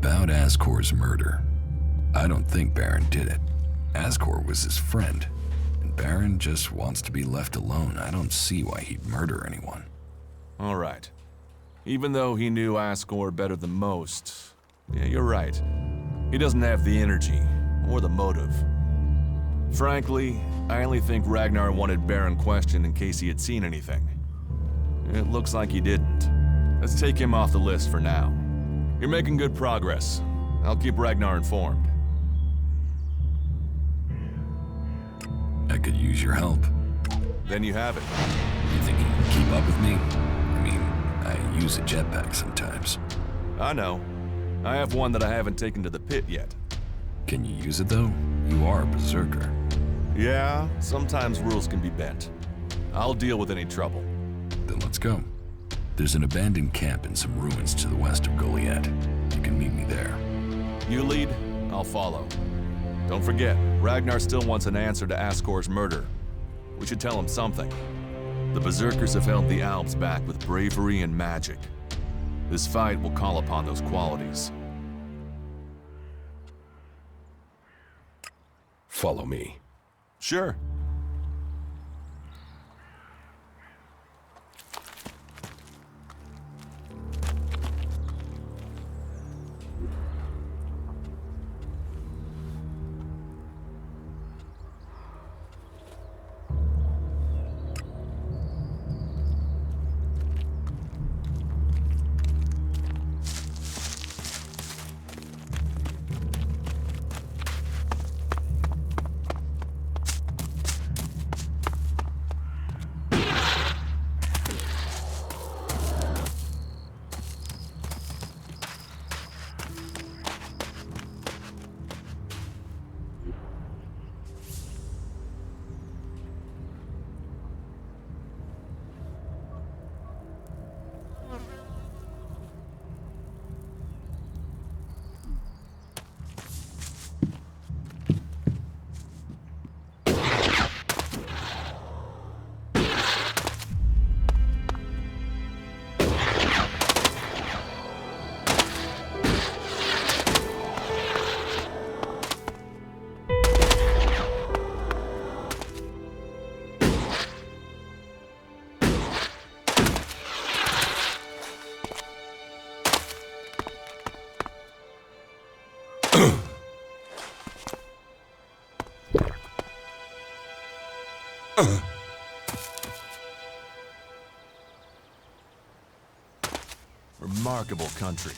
about Ascor's murder. I don't think Baron did it. Ascor was his friend, and Baron just wants to be left alone. I don't see why he'd murder anyone. All right. Even though he knew Ascor better than most, yeah, you're right. He doesn't have the energy or the motive. Frankly, I only think Ragnar wanted Baron questioned in case he had seen anything. It looks like he didn't. Let's take him off the list for now. You're making good progress. I'll keep Ragnar informed. I could use your help. Then you have it. You think you can keep up with me? I mean, I use a jetpack sometimes. I know. I have one that I haven't taken to the pit yet. Can you use it though? You are a berserker. Yeah, sometimes rules can be bent. I'll deal with any trouble. Then let's go. There's an abandoned camp in some ruins to the west of Goliath. You can meet me there. You lead, I'll follow. Don't forget, Ragnar still wants an answer to Ascor's murder. We should tell him something. The Berserkers have held the Alps back with bravery and magic. This fight will call upon those qualities. Follow me. Sure. Remarkable country.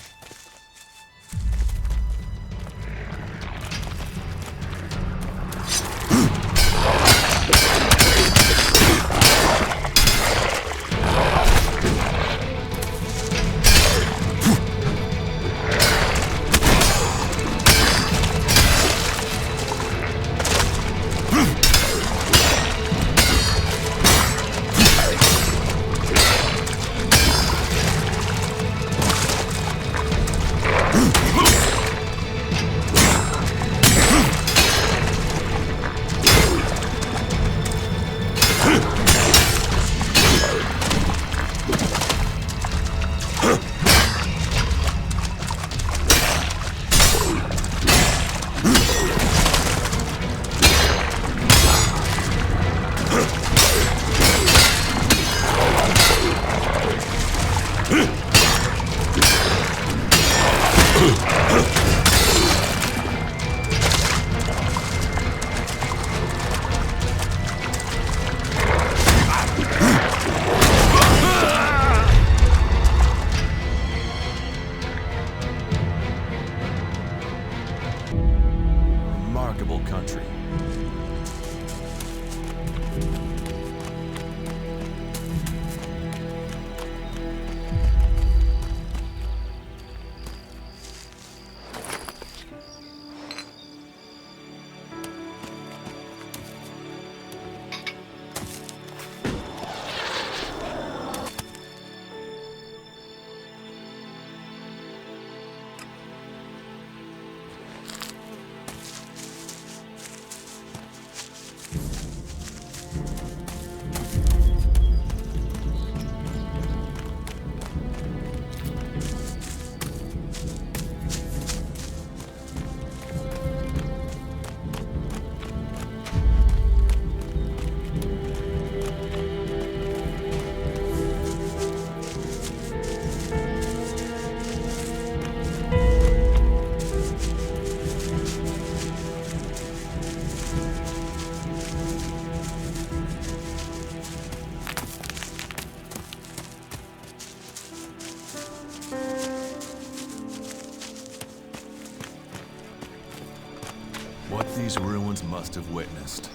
What these ruins must have witnessed.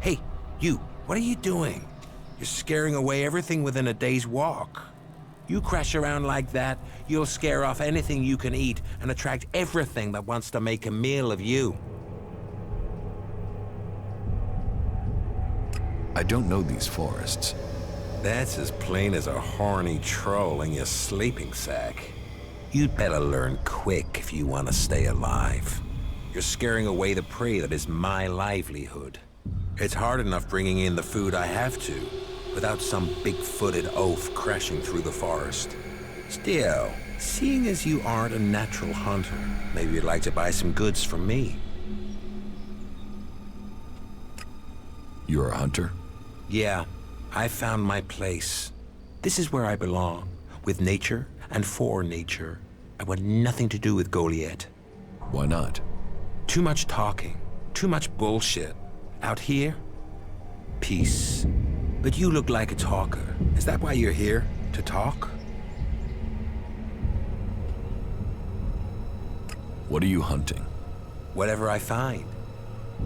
Hey, you, what are you doing? You're scaring away everything within a day's walk. You crash around like that, you'll scare off anything you can eat and attract everything that wants to make a meal of you. I don't know these forests. That's as plain as a horny troll in your sleeping sack. You'd better learn quick if you want to stay alive. You're scaring away the prey that is my livelihood. It's hard enough bringing in the food I have to, without some big-footed oaf crashing through the forest. Still, seeing as you aren't a natural hunter, maybe you'd like to buy some goods from me. You're a hunter? Yeah, I found my place. This is where I belong, with nature and for nature. I want nothing to do with Goliath. Why not? Too much talking, too much bullshit. Out here, peace. But you look like a talker. Is that why you're here? To talk? What are you hunting? Whatever I find.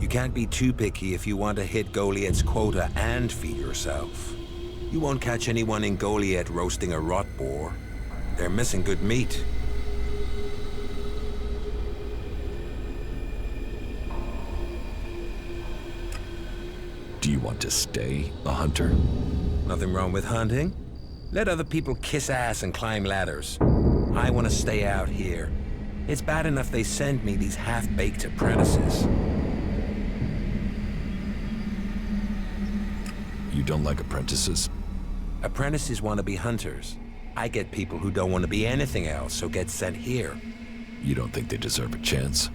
You can't be too picky if you want to hit Goliath's quota and feed yourself. You won't catch anyone in Goliath roasting a rot boar. They're missing good meat. Do you want to stay a hunter? Nothing wrong with hunting. Let other people kiss ass and climb ladders. I want to stay out here. It's bad enough they send me these half-baked apprentices. You don't like apprentices? Apprentices want to be hunters. I get people who don't want to be anything else, so get sent here. You don't think they deserve a chance?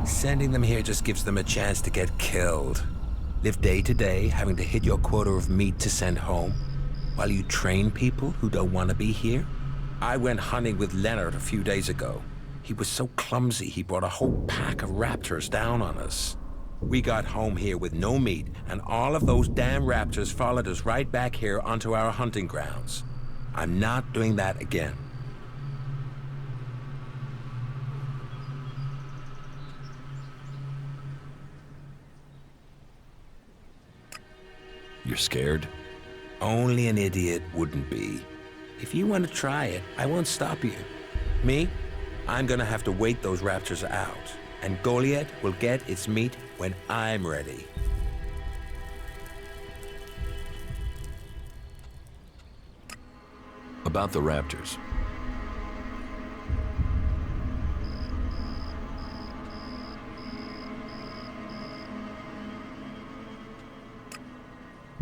Sending them here just gives them a chance to get killed. Live day to day, having to hit your quota of meat to send home, while you train people who don't want to be here? I went hunting with Leonard a few days ago. He was so clumsy he brought a whole pack of raptors down on us. We got home here with no meat, and all of those damn raptors followed us right back here onto our hunting grounds. I'm not doing that again. You're scared? Only an idiot wouldn't be. If you want to try it, I won't stop you. Me? I'm gonna have to wait those raptors out, and Goliath will get its meat when I'm ready. About the raptors.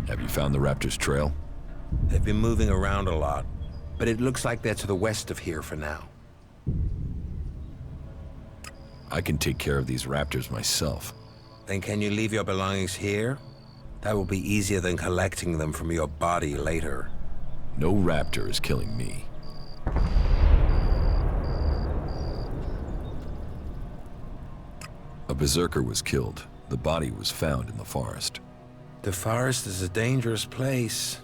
Have you found the raptors' trail? They've been moving around a lot, but it looks like they're to the west of here for now. I can take care of these raptors myself. Then can you leave your belongings here? That will be easier than collecting them from your body later. No raptor is killing me. A berserker was killed. The body was found in the forest. The forest is a dangerous place.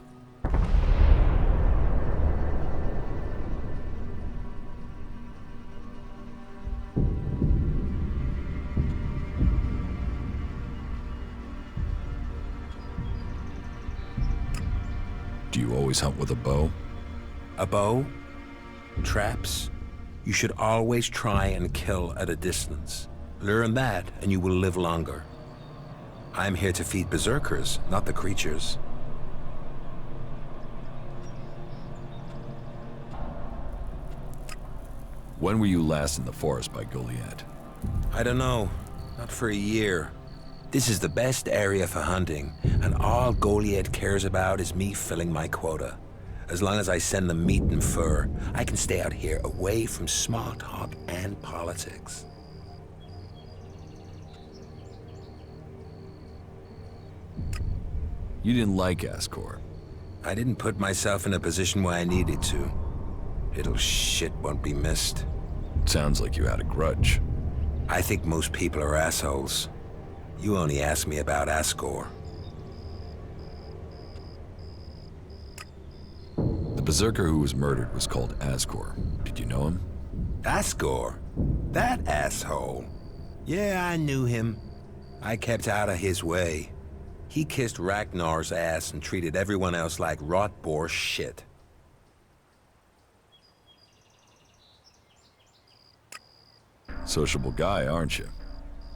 Do you always hunt with a bow? A bow? Traps? You should always try and kill at a distance. Learn that and you will live longer. I'm here to feed berserkers, not the creatures. When were you last in the forest by Goliath? I don't know. Not for a year. This is the best area for hunting, and all Goliath cares about is me filling my quota. As long as I send them meat and fur, I can stay out here away from small talk and politics. You didn't like Ascor. I didn't put myself in a position where I needed to. Little shit won't be missed. Sounds like you had a grudge. I think most people are assholes. You only asked me about Ascor. The berserker who was murdered was called Ascor. Did you know him? Ascor? That asshole? Yeah, I knew him. I kept out of his way. He kissed Ragnar's ass and treated everyone else like rot boar shit. Sociable guy, aren't you?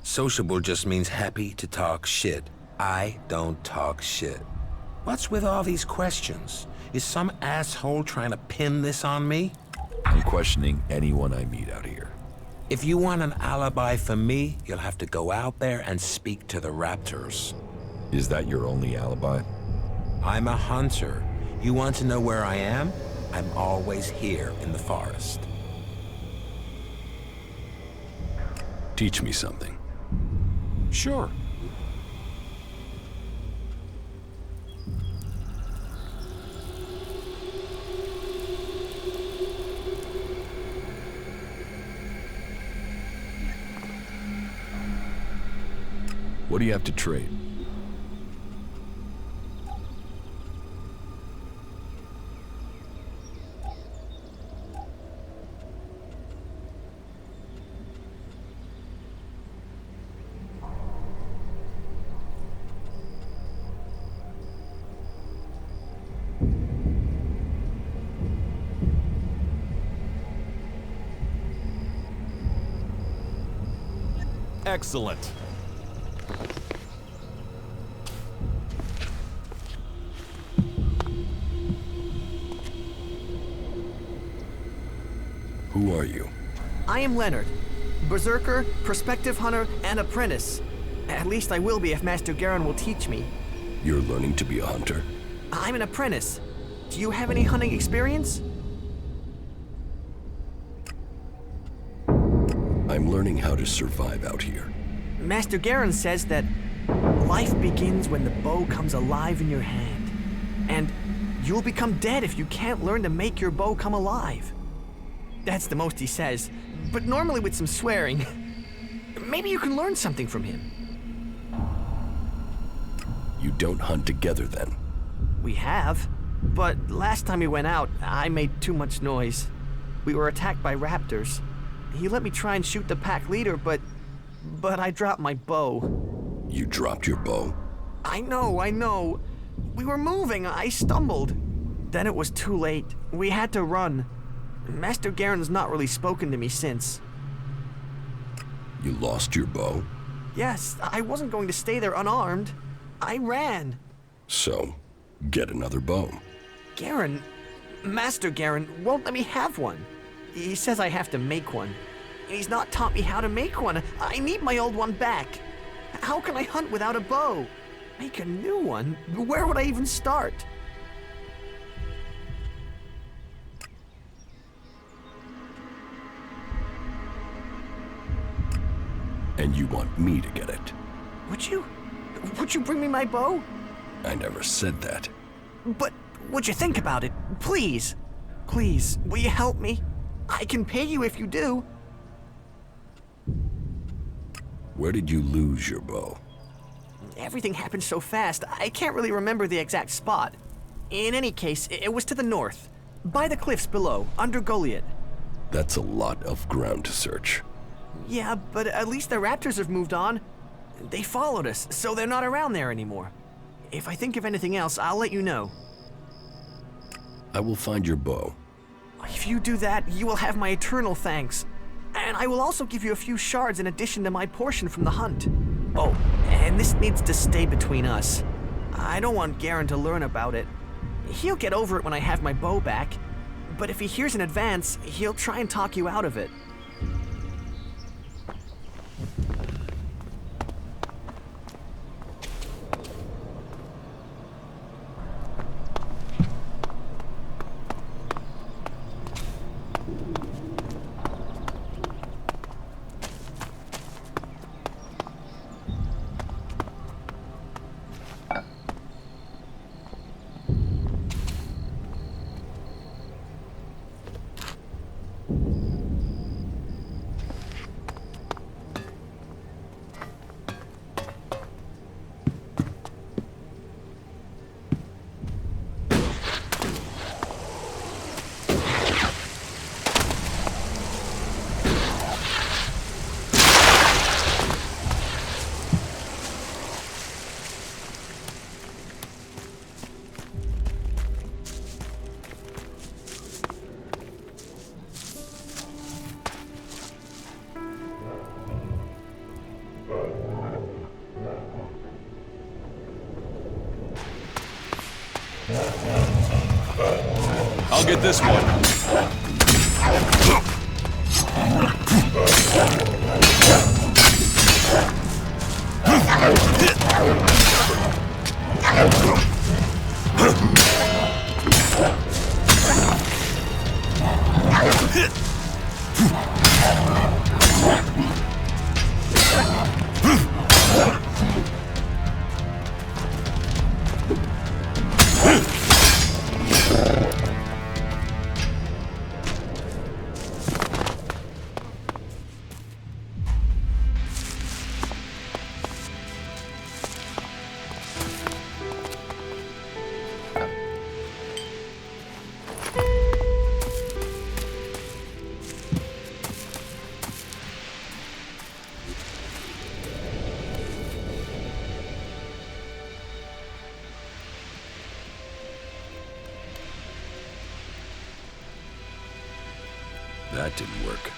Sociable just means happy to talk shit. I don't talk shit. What's with all these questions? Is some asshole trying to pin this on me? I'm questioning anyone I meet out here. If you want an alibi for me, you'll have to go out there and speak to the raptors. Is that your only alibi? I'm a hunter. You want to know where I am? I'm always here in the forest. Teach me something. Sure. What do you have to trade? Excellent. Who are you? I am Leonard. Berserker, prospective hunter, and apprentice. At least I will be if Master Geron will teach me. You're learning to be a hunter? I'm an apprentice. Do you have any hunting experience? I'm learning how to survive out here. Master Geron says that life begins when the bow comes alive in your hand. And you'll become dead if you can't learn to make your bow come alive. That's the most he says, but normally with some swearing. Maybe you can learn something from him. You don't hunt together then? We have, but last time we went out, I made too much noise. We were attacked by raptors. He let me try and shoot the pack leader, but I dropped my bow. You dropped your bow? I know. We were moving, I stumbled. Then it was too late. We had to run. Master Geron's not really spoken to me since. You lost your bow? Yes, I wasn't going to stay there unarmed. I ran. So, get another bow. Geron, Master Geron won't let me have one. He says I have to make one. And he's not taught me how to make one. I need my old one back. How can I hunt without a bow? Make a new one? Where would I even start? And you want me to get it? Would you? Would you bring me my bow? I never said that. But would you think about it? Please. Please, will you help me? I can pay you if you do. Where did you lose your bow? Everything happened so fast, I can't really remember the exact spot. In any case, it was to the north, by the cliffs below, under Goliath. That's a lot of ground to search. Yeah, but at least the raptors have moved on. They followed us, so they're not around there anymore. If I think of anything else, I'll let you know. I will find your bow. If you do that, you will have my eternal thanks. And I will also give you a few shards in addition to my portion from the hunt. Oh, and this needs to stay between us. I don't want Geron to learn about it. He'll get over it when I have my bow back. But if he hears in advance, he'll try and talk you out of it. I'll get this one. That didn't work.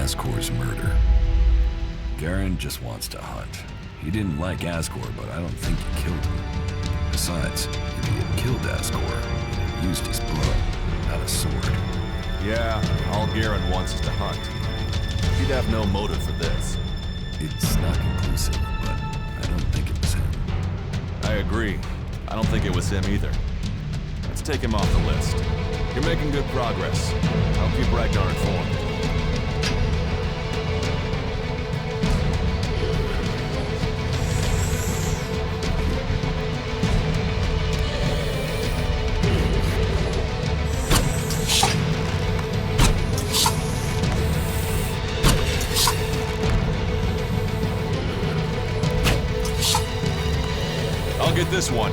Ascor's murder. Garen just wants to hunt. He didn't like Ascor, but I don't think he killed him. Besides, if he had killed Ascor, he'd have used his bow, not a sword. Yeah, all Garen wants is to hunt. He'd have no motive for this. It's not conclusive, but I don't think it was him. I agree. I don't think it was him either. Let's take him off the list. You're making good progress. I'll keep Ragnar informed. I'll get this one.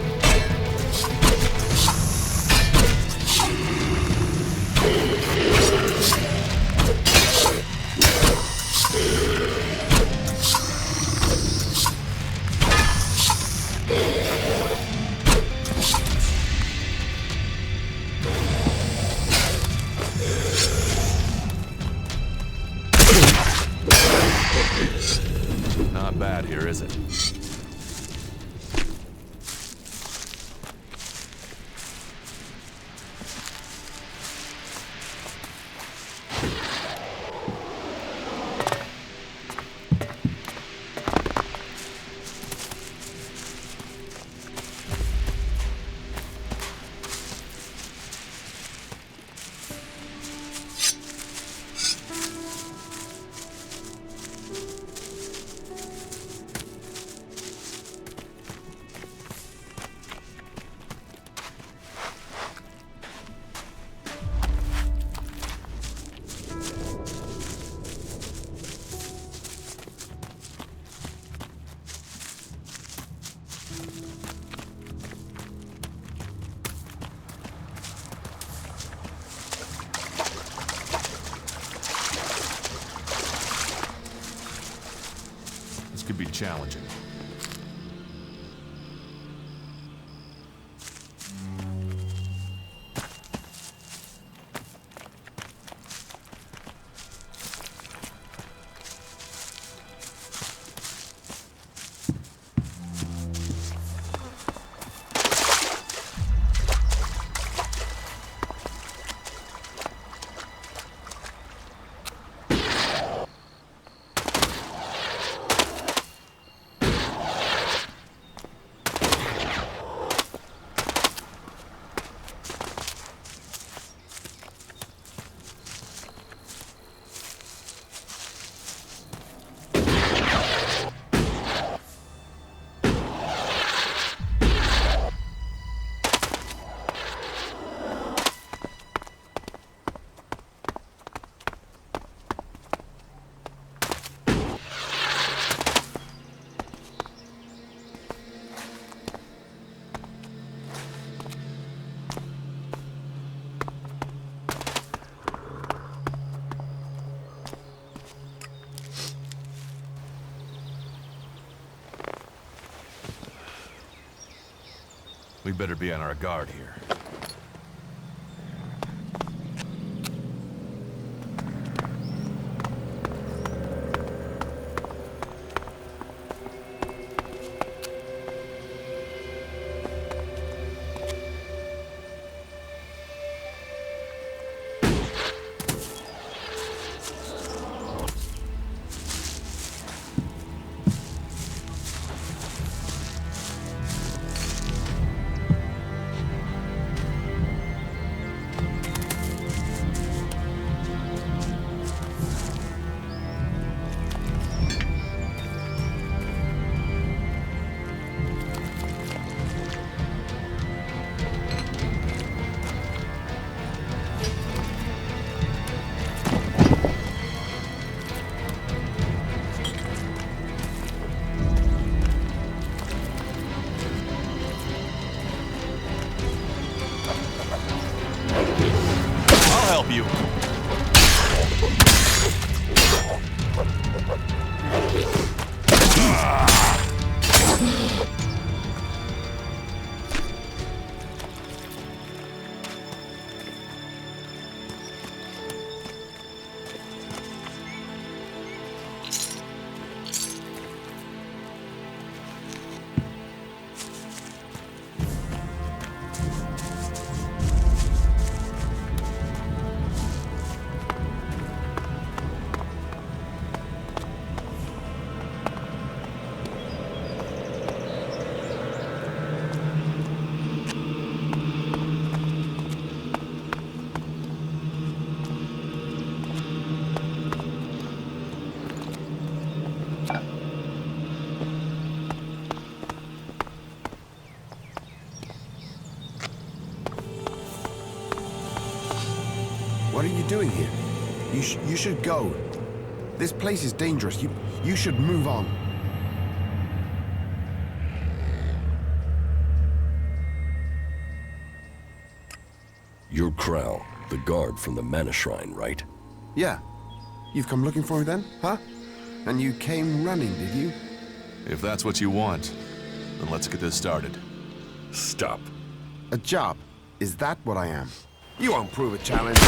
Not bad here, is it? Could be challenging. We better be on our guard here. You. What are you doing here? You should go. This place is dangerous. You should move on. You're Krell, the guard from the Mana Shrine, right? Yeah. You've come looking for me then, huh? And you came running, did you? If that's what you want, then let's get this started. Stop. A job? Is that what I am? You won't prove a challenge.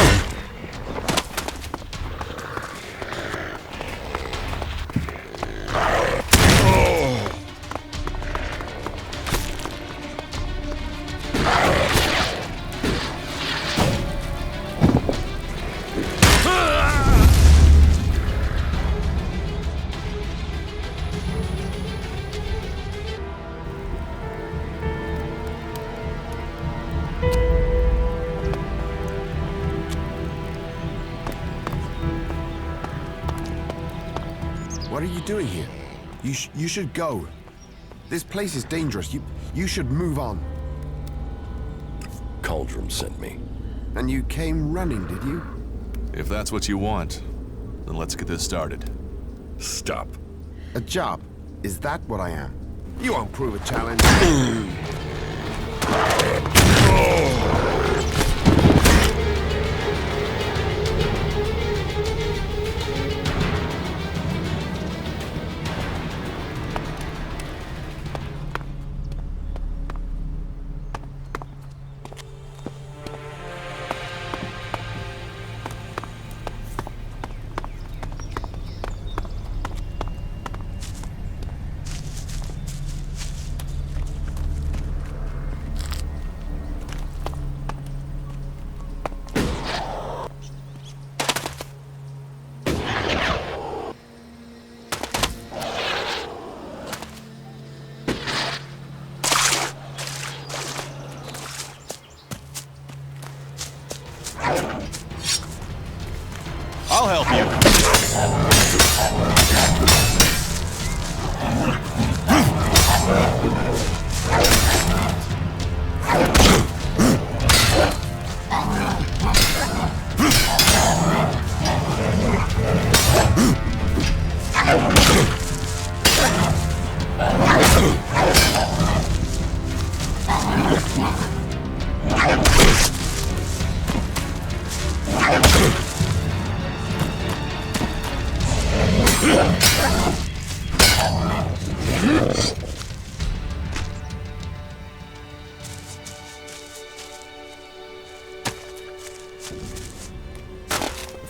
What are you doing here? You should go. This place is dangerous. You should move on. Cauldron sent me. And you came running, did you? If that's what you want, then let's get this started. Stop. A job? Is that what I am? You won't prove a challenge. I'll help you.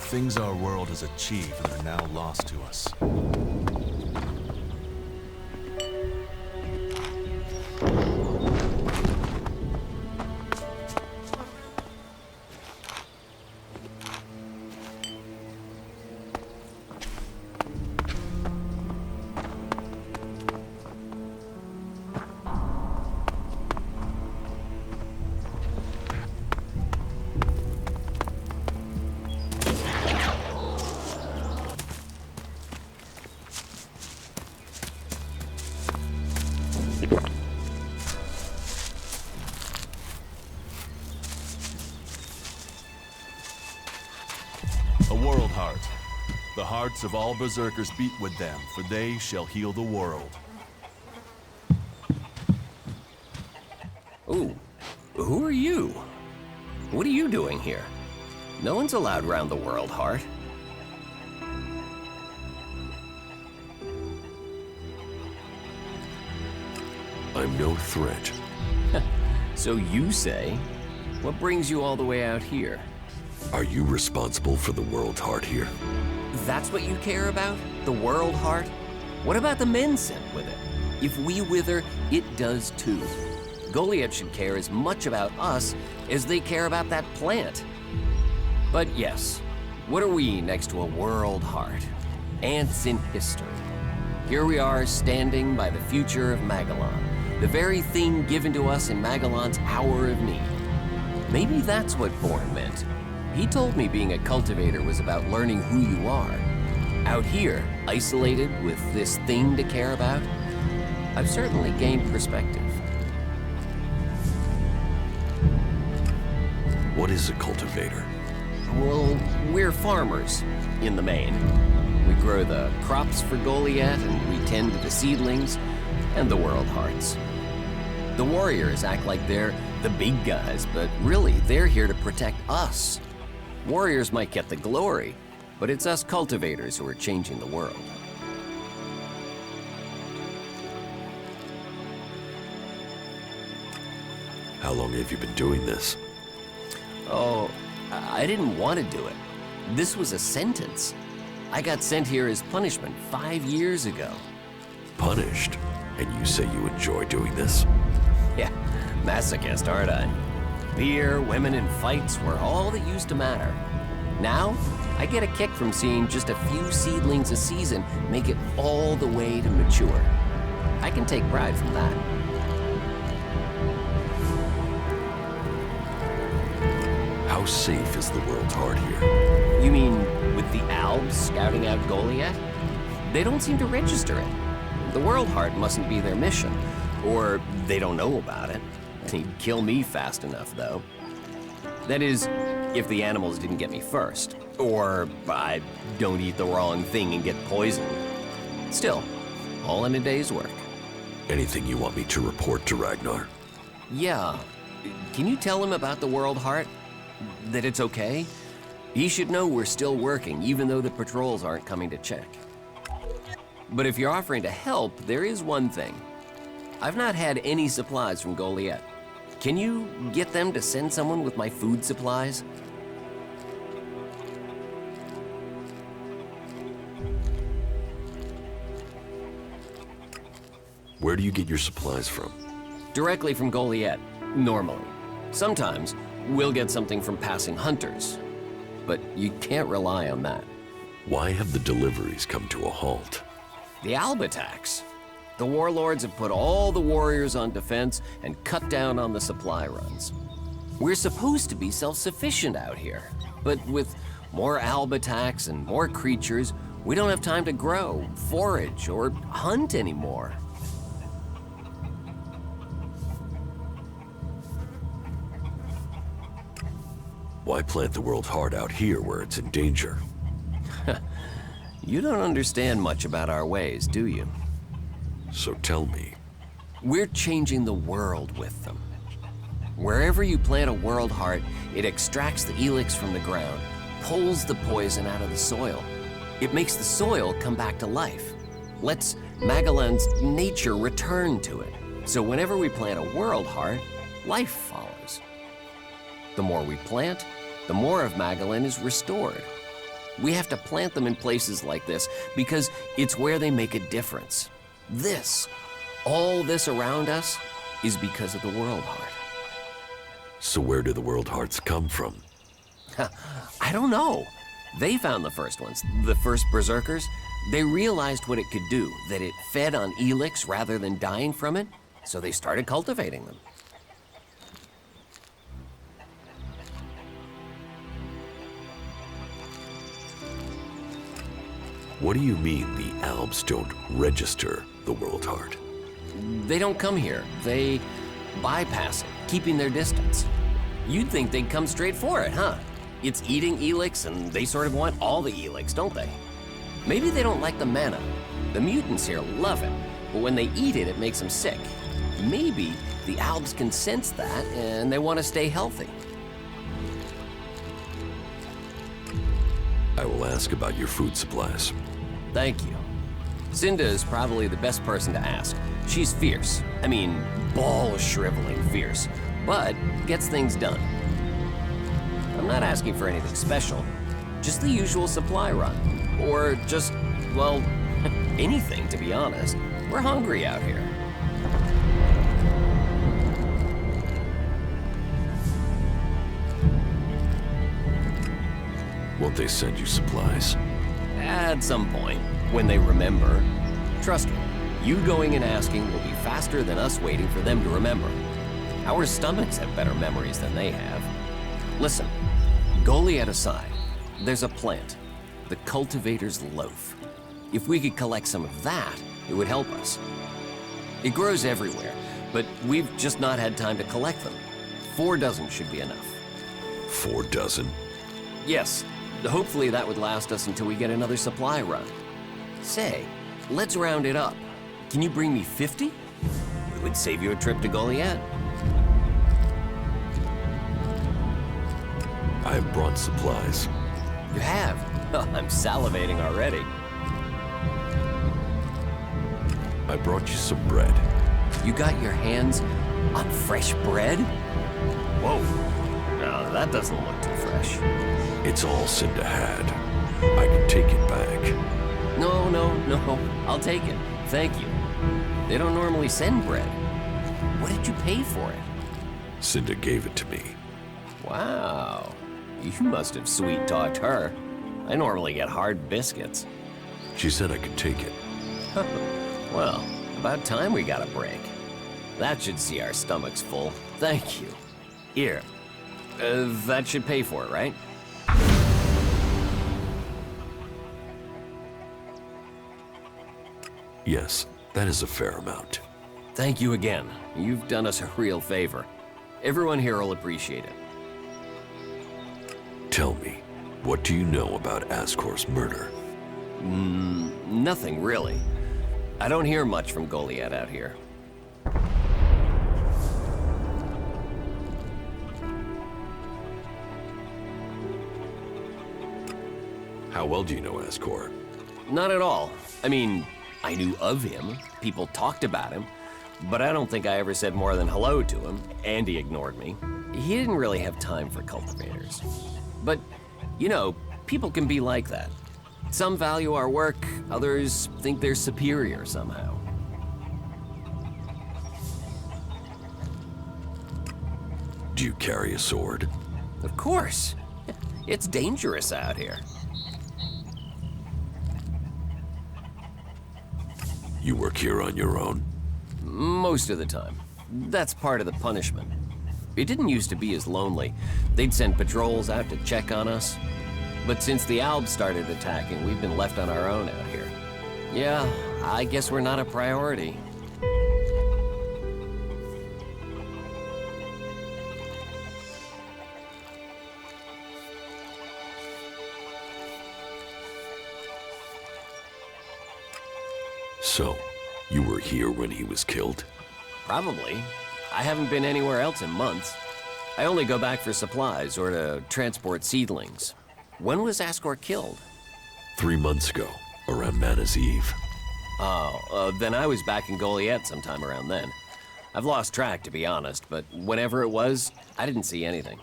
things our world has achieved are now lost to us. A world heart. The hearts of all berserkers beat with them, for they shall heal the world. Ooh, who are you? What are you doing here? No one's allowed round the world heart. I'm no threat. So you say. What brings you all the way out here? Are you responsible for the world heart here? That's what you care about? The world heart? What about the men sent with it? If we wither, it does too. Goliath should care as much about us as they care about that plant. But yes, what are we next to a world heart? Ants in history. Here we are standing by the future of Magellan, the very thing given to us in Magellan's hour of need. Maybe that's what Born meant. He told me being a cultivator was about learning who you are. Out here, isolated with this thing to care about, I've certainly gained perspective. What is a cultivator? Well, we're farmers, in the main. We grow the crops for Goliath, and we tend to the seedlings and the world hearts. The warriors act like they're the big guys, but really, they're here to protect us. Warriors might get the glory, but it's us cultivators who are changing the world. How long have you been doing this? Oh, I didn't want to do it. This was a sentence. I got sent here as punishment 5 years ago. Punished? And you say you enjoy doing this? Yeah, masochist, aren't I? Beer, women, and fights were all that used to matter. Now, I get a kick from seeing just a few seedlings a season make it all the way to mature. I can take pride from that. How safe is the world's heart here? You mean with the Albs scouting out Goliath? They don't seem to register it. The World Heart mustn't be their mission. Or they don't know about it. They'd kill me fast enough, though. That is, if the animals didn't get me first. Or I don't eat the wrong thing and get poisoned. Still, all in a day's work. Anything you want me to report to Ragnar? Yeah. Can you tell him about the World Heart? That it's okay? He should know we're still working, even though the patrols aren't coming to check. But if you're offering to help, there is one thing. I've not had any supplies from Goliath. Can you get them to send someone with my food supplies? Where do you get your supplies from? Directly from Goliath, normally. Sometimes, we'll get something from passing hunters. But you can't rely on that. Why have the deliveries come to a halt? The Alb attacks. The warlords have put all the warriors on defense and cut down on the supply runs. We're supposed to be self-sufficient out here, but with more Alb attacks and more creatures, we don't have time to grow, forage, or hunt anymore. Why plant the world's heart out here where it's in danger? You don't understand much about our ways, do you? So tell me. We're changing the world with them. Wherever you plant a world heart, it extracts the ELEX from the ground, pulls the poison out of the soil. It makes the soil come back to life, lets Magellan's nature return to it. So whenever we plant a world heart, life follows. The more we plant, the more of Magellan is restored. We have to plant them in places like this because it's where they make a difference. All this around us, is because of the World Heart. So where do the World Hearts come from? I don't know. They found the first ones, the first berserkers. They realized what it could do, that it fed on ELEX rather than dying from it, so they started cultivating them. What do you mean the Albs don't register the World Heart? They don't come here. They bypass it, keeping their distance. You'd think they'd come straight for it, huh? It's eating ELEX, and they sort of want all the ELEX, don't they? Maybe they don't like the mana. The mutants here love it, but when they eat it, it makes them sick. Maybe the Albs can sense that, and they want to stay healthy. I will ask about your food supplies. Thank you. Cinda is probably the best person to ask. She's fierce. I mean, ball-shriveling fierce, but gets things done. I'm not asking for anything special, just the usual supply run. Or just, well, anything, to be honest. We're hungry out here. Won't they send you supplies? At some point, when they remember. Trust me, you going and asking will be faster than us waiting for them to remember. Our stomachs have better memories than they have. Listen, Goliath aside, there's a plant, the cultivator's loaf. If we could collect some of that, it would help us. It grows everywhere, but we've just not had time to collect them. 4 dozen should be enough. 4 dozen? Yes, hopefully that would last us until we get another supply run. Say, let's round it up. Can you bring me 50? It would save you a trip to Goliath. I have brought supplies. You have? I'm salivating already. I brought you some bread. You got your hands on fresh bread? Whoa, no, that doesn't look too fresh. It's all Cinda had. I can take it back. No, I'll take it. Thank you. They don't normally send bread. What did you pay for it? Cinda gave it to me. Wow, you must have sweet-talked her. I normally get hard biscuits. She said I could take it. Well, about time we got a break. That should see our stomachs full. Thank you. Here, that should pay for it, right? Yes, that is a fair amount. Thank you again. You've done us a real favor. Everyone here will appreciate it. Tell me, what do you know about Ascor's murder? Nothing really. I don't hear much from Goliath out here. How well do you know Ascor? Not at all. I mean, I knew of him. People talked about him. But I don't think I ever said more than hello to him, and he ignored me. He didn't really have time for cultivators. But, you know, people can be like that. Some value our work, others think they're superior somehow. Do you carry a sword? Of course. It's dangerous out here. You work here on your own? Most of the time. That's part of the punishment. It didn't used to be as lonely. They'd send patrols out to check on us. But since the Albs started attacking, we've been left on our own out here. Yeah, I guess we're not a priority. So, you were here when he was killed? Probably. I haven't been anywhere else in months. I only go back for supplies or to transport seedlings. When was Ascor killed? 3 months ago, around Mana's Eve. Oh, then I was back in Goliath sometime around then. I've lost track, to be honest, but whenever it was, I didn't see anything.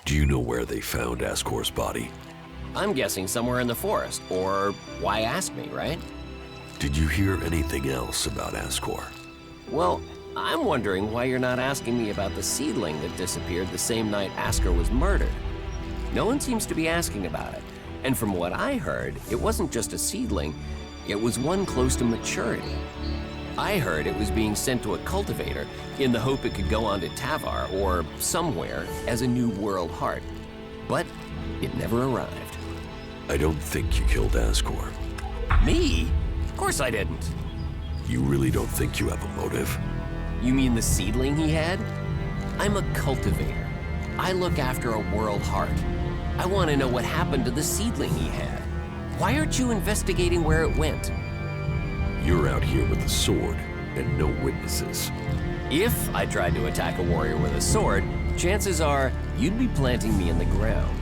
Do you know where they found Ascor's body? I'm guessing somewhere in the forest, or why ask me, right? Did you hear anything else about Ascor? Well, I'm wondering why you're not asking me about the seedling that disappeared the same night Asker was murdered. No one seems to be asking about it, and from what I heard, it wasn't just a seedling, it was one close to maturity. I heard it was being sent to a cultivator in the hope it could go on to Tavar or somewhere as a new world heart. But it never arrived. I don't think you killed Ascor. Me? Of course I didn't. You really don't think you have a motive? You mean the seedling he had? I'm a cultivator. I look after a world heart. I want to know what happened to the seedling he had. Why aren't you investigating where it went? You're out here with a sword and no witnesses. If I tried to attack a warrior with a sword, chances are you'd be planting me in the ground.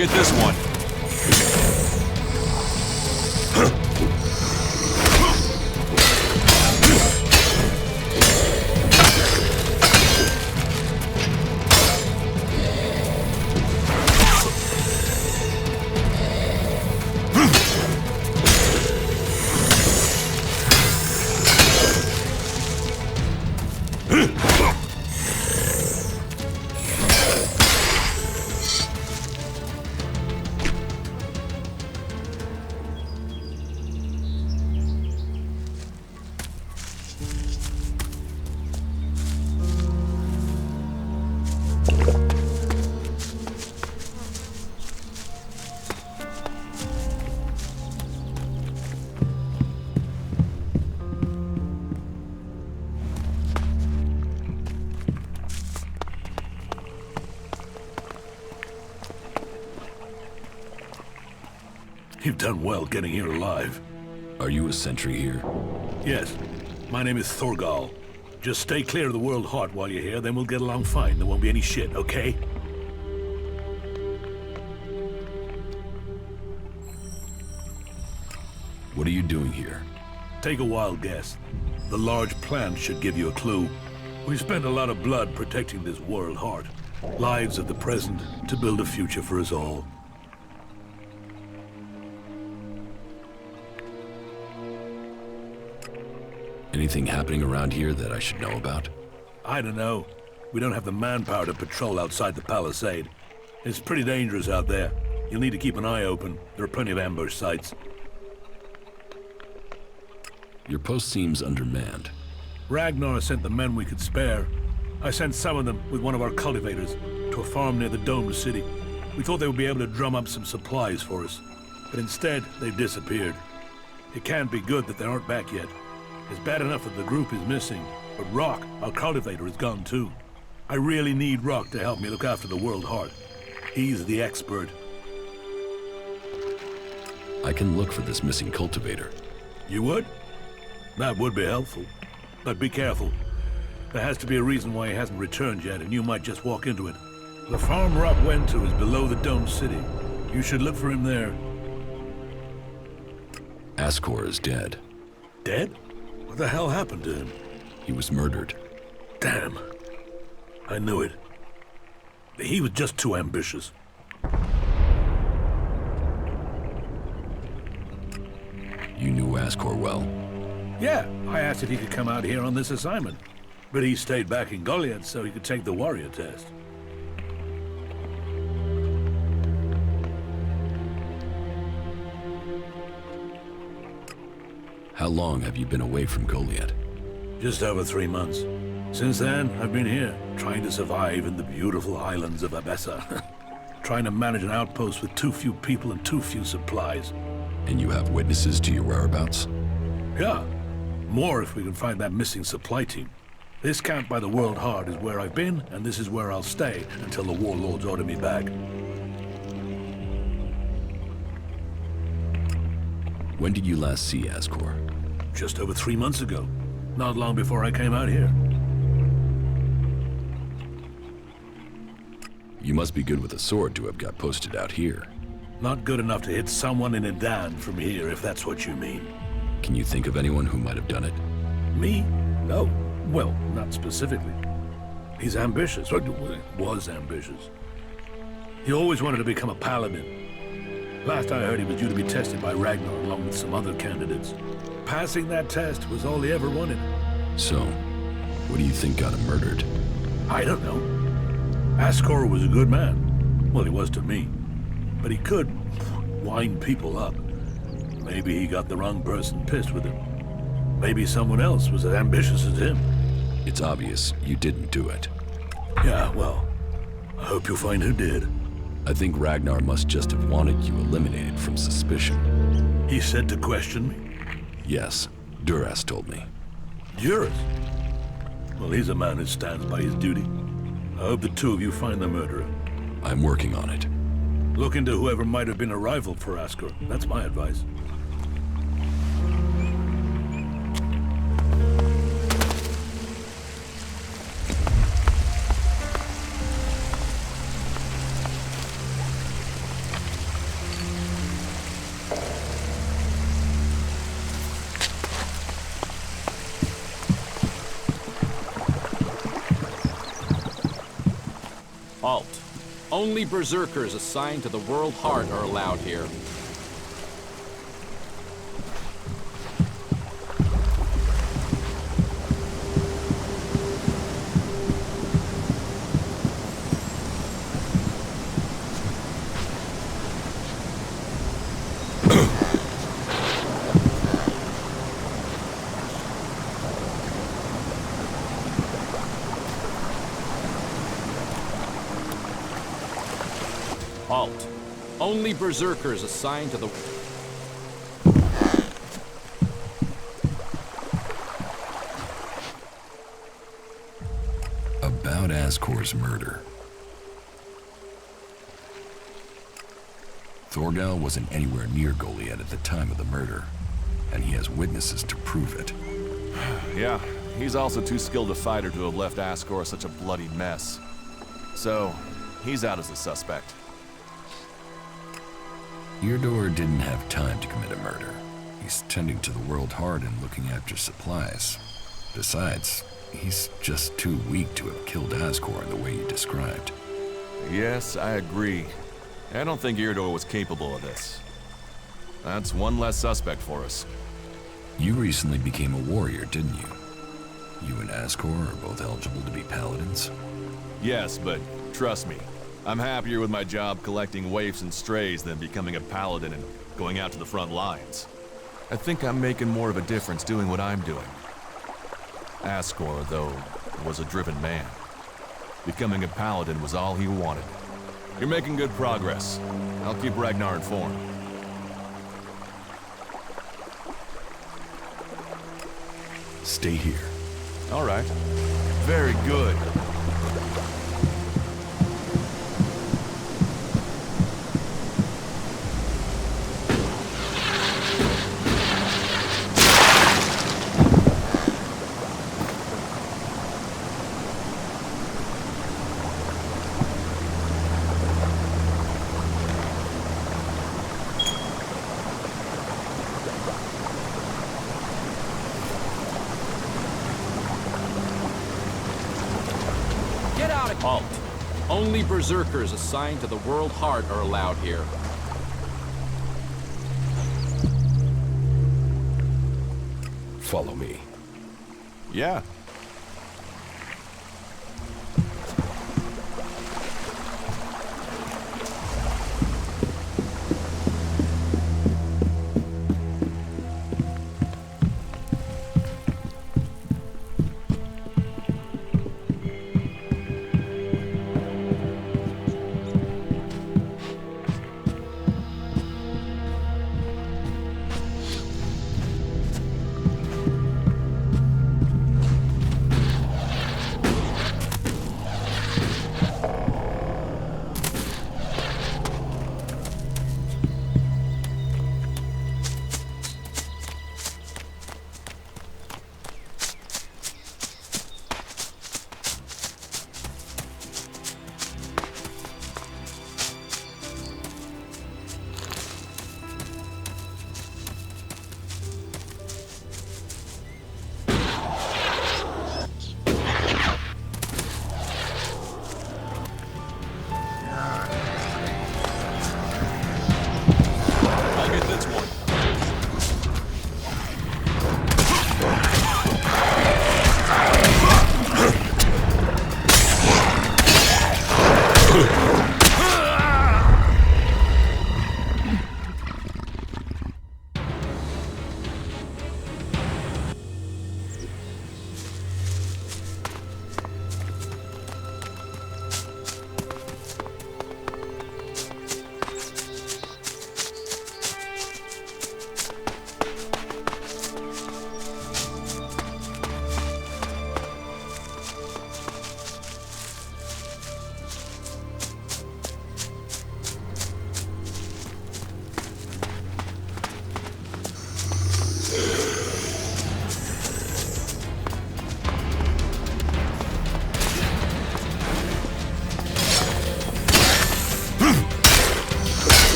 get this one. You've done well getting here alive. Are you a sentry here? Yes. My name is Thorgal. Just stay clear of the World Heart while you're here, then we'll get along fine. There won't be any shit, okay? What are you doing here? Take a wild guess. The large plan should give you a clue. We spent a lot of blood protecting this World Heart. Lives of the present to build a future for us all. Anything happening around here that I should know about? I don't know. We don't have the manpower to patrol outside the palisade. It's pretty dangerous out there. You'll need to keep an eye open. There are plenty of ambush sites. Your post seems undermanned. Ragnar sent the men we could spare. I sent some of them with one of our cultivators to a farm near the domed city. We thought they would be able to drum up some supplies for us. But instead, they've disappeared. It can't be good that they aren't back yet. It's bad enough that the group is missing, but Rock, our cultivator, is gone too. I really need Rock to help me look after the World Heart. He's the expert. I can look for this missing cultivator. You would? That would be helpful. But be careful. There has to be a reason why he hasn't returned yet, and you might just walk into it. The farm Rock went to is below the domed city. You should look for him there. Ascor is dead. Dead? What the hell happened to him? He was murdered. Damn. I knew it. He was just too ambitious. You knew Ascor well. Yeah, I asked if he could come out here on this assignment. But he stayed back in Goliath so he could take the warrior test. How long have you been away from Goliath? Just over 3 months. Since then, I've been here, trying to survive in the beautiful islands of Abessa. Trying to manage an outpost with too few people and too few supplies. And you have witnesses to your whereabouts? Yeah. More if we can find that missing supply team. This camp by the World Heart is where I've been, and this is where I'll stay until the warlords order me back. When did you last see Ascor? Just over 3 months ago. Not long before I came out here. You must be good with a sword to have got posted out here. Not good enough to hit someone in Edan from here, if that's what you mean. Can you think of anyone who might have done it? Me? No. Well, not specifically. He's ambitious, or was ambitious. He always wanted to become a paladin. Last I heard, he was due to be tested by Ragnar along with some other candidates. Passing that test was all he ever wanted. So, what do you think got him murdered? I don't know. Ascor was a good man. Well, he was to me. But he could wind people up. Maybe he got the wrong person pissed with him. Maybe someone else was as ambitious as him. It's obvious you didn't do it. Yeah, well, I hope you'll find who did. I think Ragnar must just have wanted you eliminated from suspicion. He said to question me? Yes, Duras told me. Duras? Well, he's a man who stands by his duty. I hope the two of you find the murderer. I'm working on it. Look into whoever might have been a rival for Ascor. That's my advice. Halt. Only berserkers assigned to the World Heart are allowed here. Halt. Only berserkers assigned to the... About Ascor's murder. Thorgal wasn't anywhere near Goliath at the time of the murder, and he has witnesses to prove it. Yeah, he's also too skilled a fighter to have left Ascor such a bloody mess. So, he's out as a suspect. Irdur didn't have time to commit a murder. He's tending to the World Heart and looking after supplies. Besides, he's just too weak to have killed Ascor in the way you described. Yes, I agree. I don't think Irdur was capable of this. That's one less suspect for us. You recently became a warrior, didn't you? You and Ascor are both eligible to be paladins? Yes, but trust me, I'm happier with my job collecting waifs and strays than becoming a paladin and going out to the front lines. I think I'm making more of a difference doing what I'm doing. Ascor, though, was a driven man. Becoming a paladin was all he wanted. You're making good progress. I'll keep Ragnar informed. Stay here. All right. Very good. Halt. Only berserkers assigned to the World Heart are allowed here. Follow me. Yeah.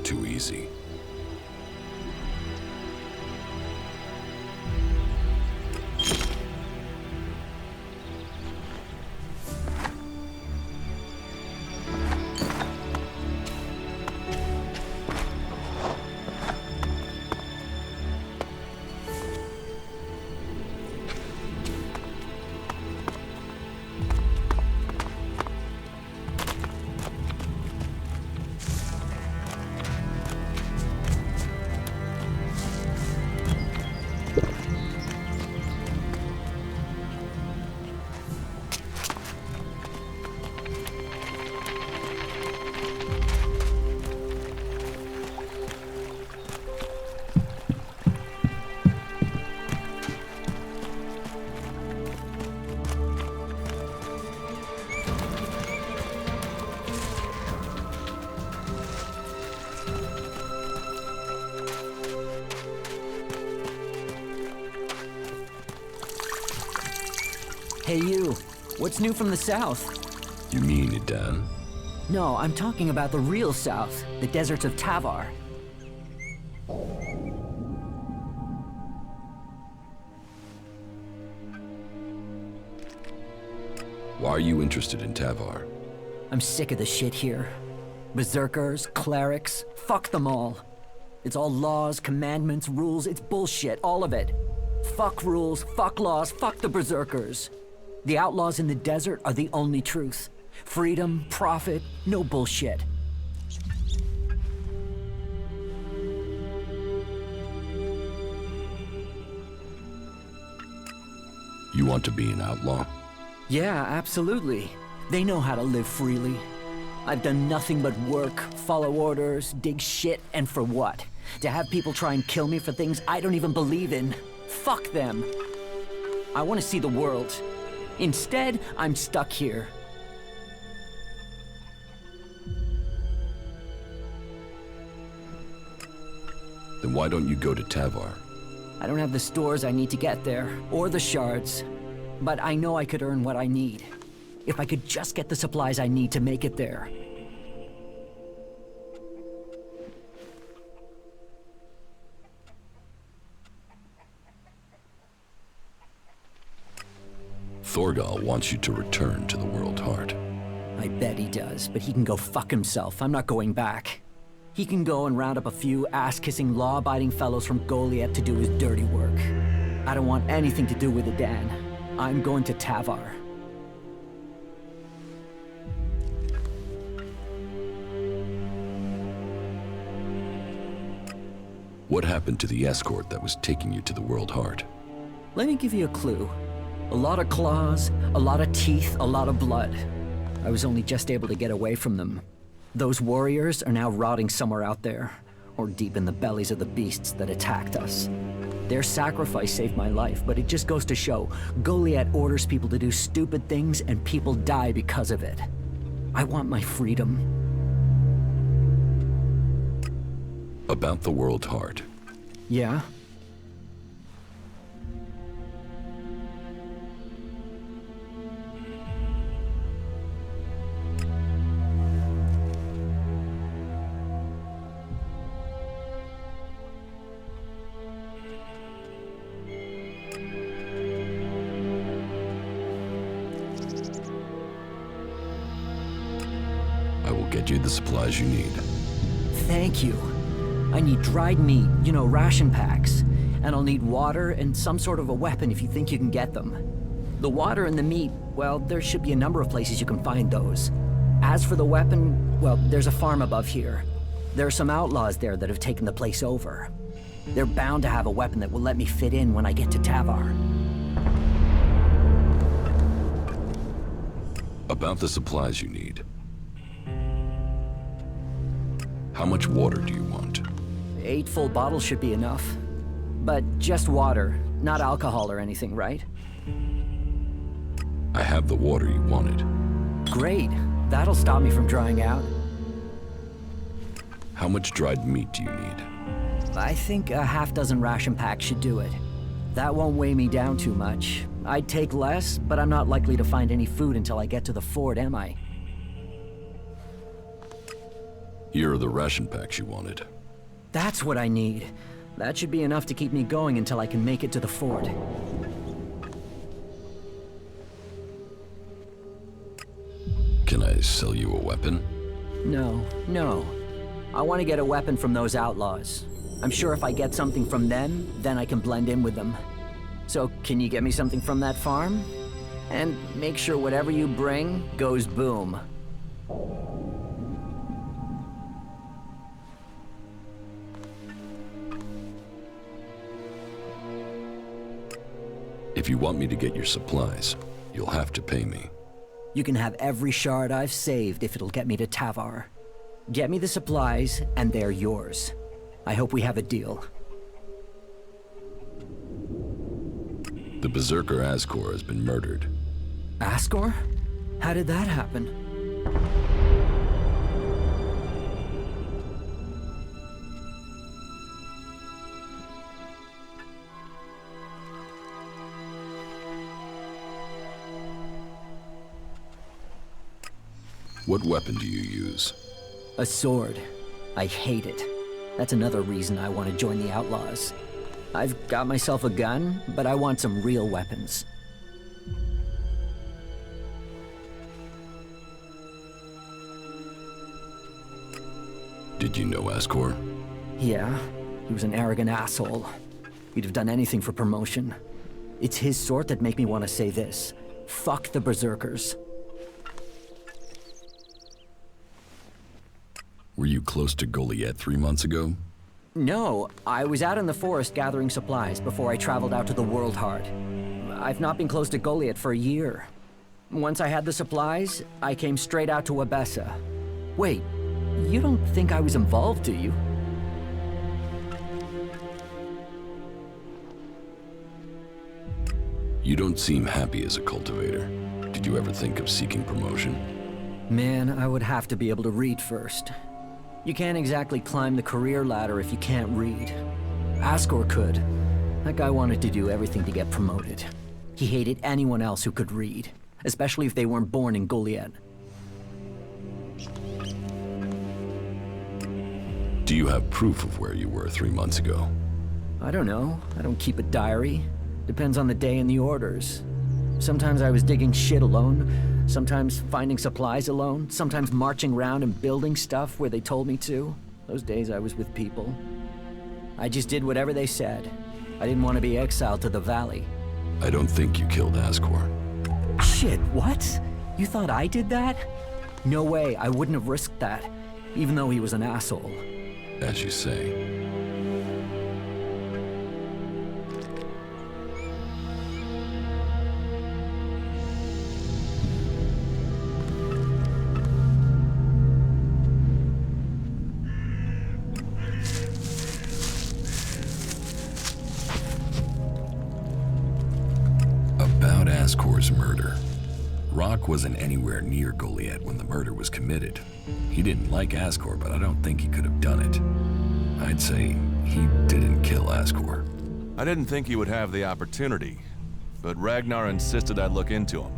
Too easy. Hey you, what's new from the south? You mean Idan? No, I'm talking about the real south, the deserts of Tavar. Why are you interested in Tavar? I'm sick of the shit here. Berserkers, clerics, fuck them all. It's all laws, commandments, rules, it's bullshit, all of it. Fuck rules, fuck laws, fuck the berserkers. The outlaws in the desert are the only truth. Freedom, profit, no bullshit. You want to be an outlaw? Yeah, absolutely. They know how to live freely. I've done nothing but work, follow orders, dig shit, and for what? To have people try and kill me for things I don't even believe in. Fuck them. I want to see the world. Instead, I'm stuck here. Then why don't you go to Tavar? I don't have the stores I need to get there, or the shards. But I know I could earn what I need. If I could just get the supplies I need to make it there. Thorgal wants you to return to the World Heart. I bet he does, but he can go fuck himself. I'm not going back. He can go and round up a few ass-kissing, law-abiding fellows from Goliath to do his dirty work. I don't want anything to do with Idan. I'm going to Tavar. What happened to the escort that was taking you to the World Heart? Let me give you a clue. A lot of claws, a lot of teeth, a lot of blood. I was only just able to get away from them. Those warriors are now rotting somewhere out there, or deep in the bellies of the beasts that attacked us. Their sacrifice saved my life, but it just goes to show, Goliath orders people to do stupid things and people die because of it. I want my freedom. About the World Heart. Yeah? I will get you the supplies you need. Thank you. I need dried meat, you know, ration packs. And I'll need water and some sort of a weapon if you think you can get them. The water and the meat, well, there should be a number of places you can find those. As for the weapon, well, there's a farm above here. There are some outlaws there that have taken the place over. They're bound to have a weapon that will let me fit in when I get to Tavar. About the supplies you need. How much water do you want? 8 full bottles should be enough. But just water, not alcohol or anything, right? I have the water you wanted. Great. That'll stop me from drying out. How much dried meat do you need? I think a half-dozen ration packs should do it. That won't weigh me down too much. I'd take less, but I'm not likely to find any food until I get to the fort, am I? Here are the ration packs you wanted. That's what I need. That should be enough to keep me going until I can make it to the fort. Can I sell you a weapon? No. I want to get a weapon from those outlaws. I'm sure if I get something from them, then I can blend in with them. So, can you get me something from that farm? And make sure whatever you bring goes boom. If you want me to get your supplies, you'll have to pay me. You can have every shard I've saved if it'll get me to Tavar. Get me the supplies, and they're yours. I hope we have a deal. The Berserker Ascor has been murdered. Ascor? How did that happen? What weapon do you use? A sword. I hate it. That's another reason I want to join the Outlaws. I've got myself a gun, but I want some real weapons. Did you know Ascor? Yeah, he was an arrogant asshole. He'd have done anything for promotion. It's his sort that make me want to say this. Fuck the Berserkers. Were you close to Goliath 3 months ago? No, I was out in the forest gathering supplies before I traveled out to the World Heart. I've not been close to Goliath for a year. Once I had the supplies, I came straight out to Abessa. Wait, you don't think I was involved, do you? You don't seem happy as a cultivator. Did you ever think of seeking promotion? Man, I would have to be able to read first. You can't exactly climb the career ladder if you can't read. Ascor could. That guy wanted to do everything to get promoted. He hated anyone else who could read, especially if they weren't born in Goliath. Do you have proof of where you were 3 months ago? I don't know. I don't keep a diary. Depends on the day and the orders. Sometimes I was digging shit alone, sometimes finding supplies alone, sometimes marching around and building stuff where they told me to. Those days I was with people. I just did whatever they said. I didn't want to be exiled to the valley. I don't think you killed Ascor. Shit, what? You thought I did that? No way, I wouldn't have risked that, even though he was an asshole. As you say. About Ascor's murder. Rock wasn't anywhere near Goliath when the murder was committed. He didn't like Ascor, but I don't think he could have done it. I'd say he didn't kill Asgore. I didn't think he would have the opportunity, but Ragnar insisted I look into him.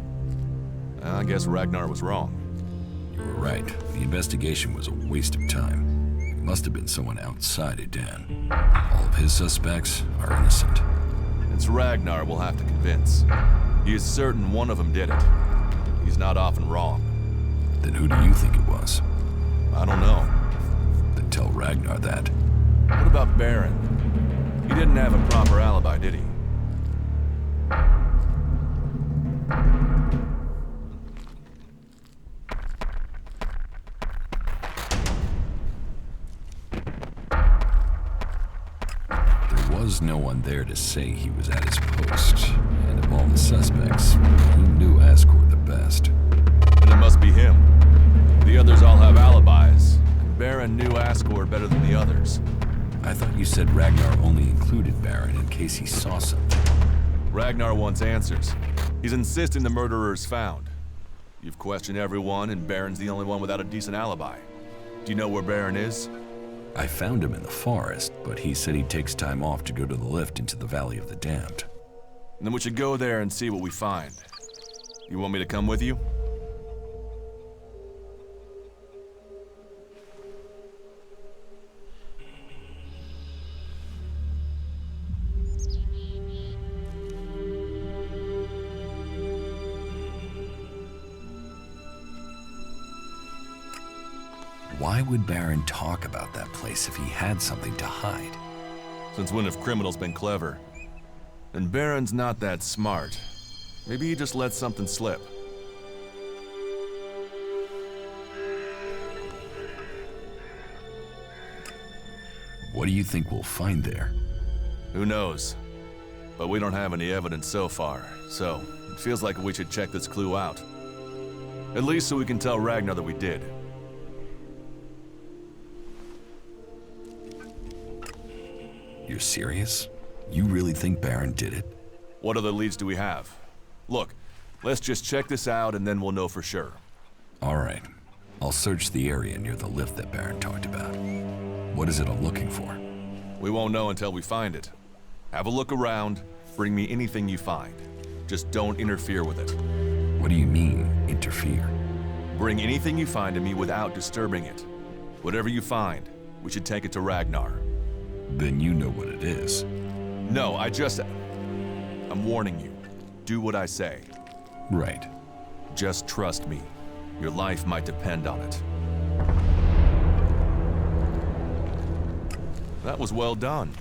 I guess Ragnar was wrong. You were right. The investigation was a waste of time. It must have been someone outside Edan. All of his suspects are innocent. It's Ragnar we'll have to convince. He is certain one of them did it. He's not often wrong. Then who do you think it was? I don't know. Then tell Ragnar that. What about Baron? He didn't have a proper alibi, did he? There was no one there to say he was at his post, and of all the suspects, he knew Asgore the best. Then it must be him. The others all have alibis, and Baron knew Asgore better than the others. I thought you said Ragnar only included Baron in case he saw something. Ragnar wants answers. He's insisting the murderer is found. You've questioned everyone, and Baron's the only one without a decent alibi. Do you know where Baron is? I found him in the forest, but he said he takes time off to go to the lift into the Valley of the Damned. Then we should go there and see what we find. You want me to come with you? Why would Baron talk about that place if he had something to hide? Since when have criminals been clever? And Baron's not that smart. Maybe he just let something slip. What do you think we'll find there? Who knows? But we don't have any evidence so far, so it feels like we should check this clue out. At least so we can tell Ragnar that we did. You're serious? You really think Baron did it? What other leads do we have? Look, let's just check this out and then we'll know for sure. All right. I'll search the area near the lift that Baron talked about. What is it I'm looking for? We won't know until we find it. Have a look around, bring me anything you find. Just don't interfere with it. What do you mean, interfere? Bring anything you find to me without disturbing it. Whatever you find, we should take it to Ragnar. Then you know what it is. No, I'm warning you. Do what I say. Right. Just trust me. Your life might depend on it. That was well done.